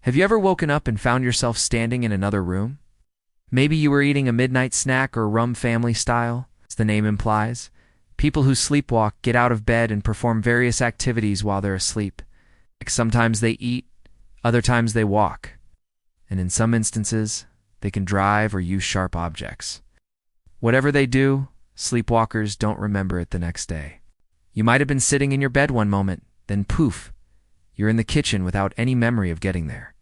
Have you ever woken up and found yourself standing in another room? Maybe you were eating a midnight snack or rum family style, as the name implies. People who sleepwalk get out of bed and perform various activities while they're asleep. Like sometimes they eat, other times they walk, and in some instances, they can drive or use sharp objects. Whatever they do, sleepwalkers don't remember it the next day. You might have been sitting in your bed one moment, then poof, you're in the kitchen without any memory of getting there.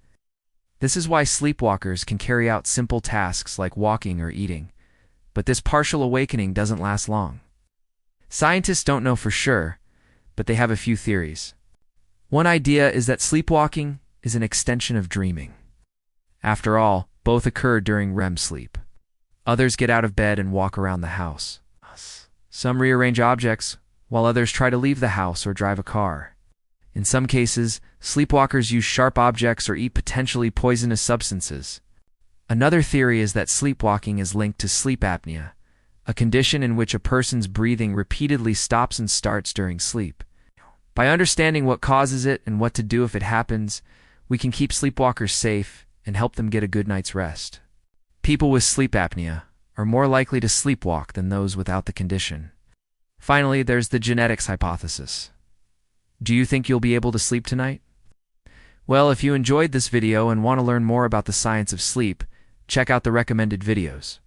This is why sleepwalkers can carry out simple tasks like walking or eating, but this partial awakening doesn't last long. Scientists don't know for sure, but they have a few theories. One idea is that sleepwalking is an extension of dreaming. After all, both occur during REM sleep. Others get out of bed and walk around the house. Some rearrange objects, while others try to leave the house or drive a car. In some cases, sleepwalkers use sharp objects or eat potentially poisonous substances. Another theory is that sleepwalking is linked to sleep apnea, a condition in which a person's breathing repeatedly stops and starts during sleep. By understanding what causes it and what to do if it happens, we can keep sleepwalkers safe and help them get a good night's rest. People with sleep apnea are more likely to sleepwalk than those without the condition. Finally, there's the genetics hypothesis. Do you think you'll be able to sleep tonight? Well, if you enjoyed this video and want to learn more about the science of sleep, check out the recommended videos.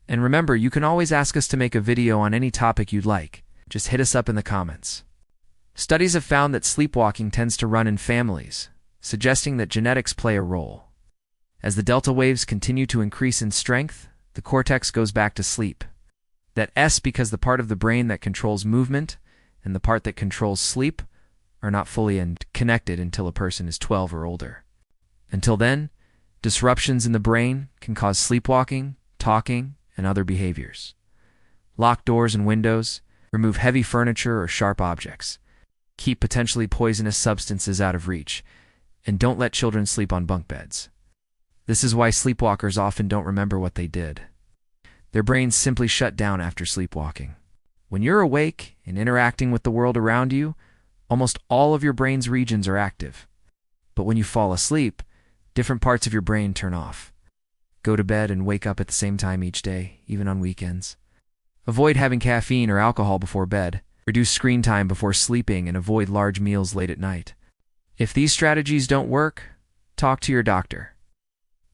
And remember, you can always ask us to make a video on any topic you'd like. Just hit us up in the comments. Studies have found that sleepwalking tends to run in families, suggesting that genetics play a role. As the delta waves continue to increase in strength, the cortex goes back to sleep. That S because the part of the brain that controls movement and the part that controls sleep are not fully connected until a person is 12 or older. Until then, disruptions in the brain can cause sleepwalking, talking, and other behaviors. Lock doors and windows, remove heavy furniture or sharp objects, keep potentially poisonous substances out of reach, and don't let children sleep on bunk beds. This is why sleepwalkers often don't remember what they did. Their brains simply shut down after sleepwalking. When you're awake and interacting with the world around you, almost all of your brain's regions are active. But when you fall asleep, different parts of your brain turn off. Go to bed and wake up at the same time each day, even on weekends. Avoid having caffeine or alcohol before bed. Reduce screen time before sleeping and avoid large meals late at night. If these strategies don't work, talk to your doctor.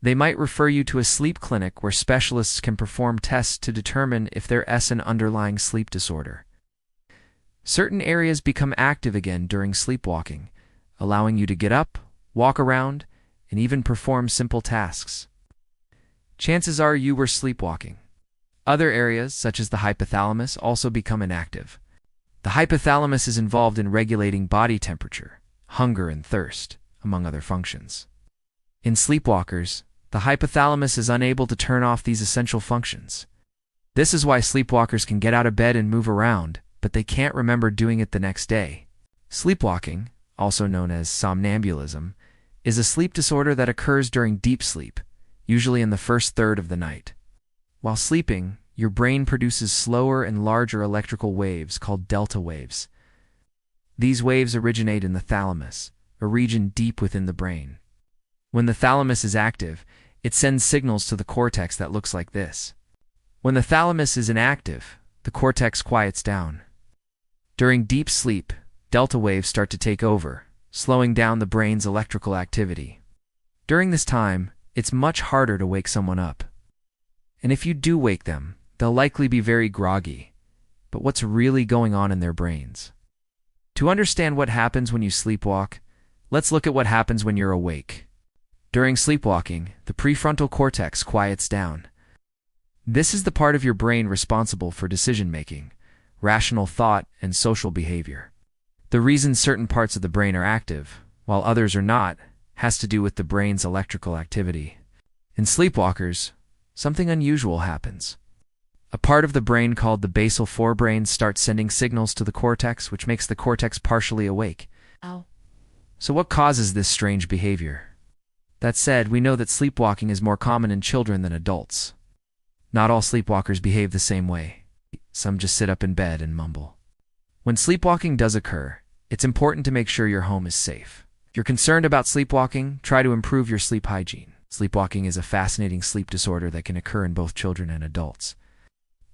They might refer you to a sleep clinic where specialists can perform tests to determine if there is an underlying sleep disorder. Certain areas become active again during sleepwalking, allowing you to get up, walk around, and even perform simple tasks. Chances are you were sleepwalking. Other areas, such as the hypothalamus, also become inactive. The hypothalamus is involved in regulating body temperature, hunger, and thirst, among other functions. In sleepwalkers, the hypothalamus is unable to turn off these essential functions. This is why sleepwalkers can get out of bed and move around, but they can't remember doing it the next day. Sleepwalking, also known as somnambulism, is a sleep disorder that occurs during deep sleep, usually in the first third of the night. While sleeping, your brain produces slower and larger electrical waves called delta waves. These waves originate in the thalamus, a region deep within the brain. When the thalamus is active, it sends signals to the cortex that looks like this. When the thalamus is inactive, the cortex quiets down. During deep sleep, delta waves start to take over, slowing down the brain's electrical activity. During this time, it's much harder to wake someone up. And if you do wake them, they'll likely be very groggy. But what's really going on in their brains? To understand what happens when you sleepwalk, let's look at what happens when you're awake. During sleepwalking, the prefrontal cortex quiets down. This is the part of your brain responsible for decision-making, rational thought, and social behavior. The reason certain parts of the brain are active, while others are not, has to do with the brain's electrical activity. In sleepwalkers, something unusual happens. A part of the brain called the basal forebrain starts sending signals to the cortex, which makes the cortex partially awake. Ow. So what causes this strange behavior? That said, we know that sleepwalking is more common in children than adults. Not all sleepwalkers behave the same way. Some just sit up in bed and mumble. When sleepwalking does occur, it's important to make sure your home is safe. If you're concerned about sleepwalking, try to improve your sleep hygiene. Sleepwalking is a fascinating sleep disorder that can occur in both children and adults.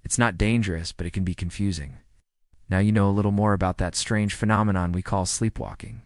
It's not dangerous, but it can be confusing. Now you know a little more about that strange phenomenon we call sleepwalking.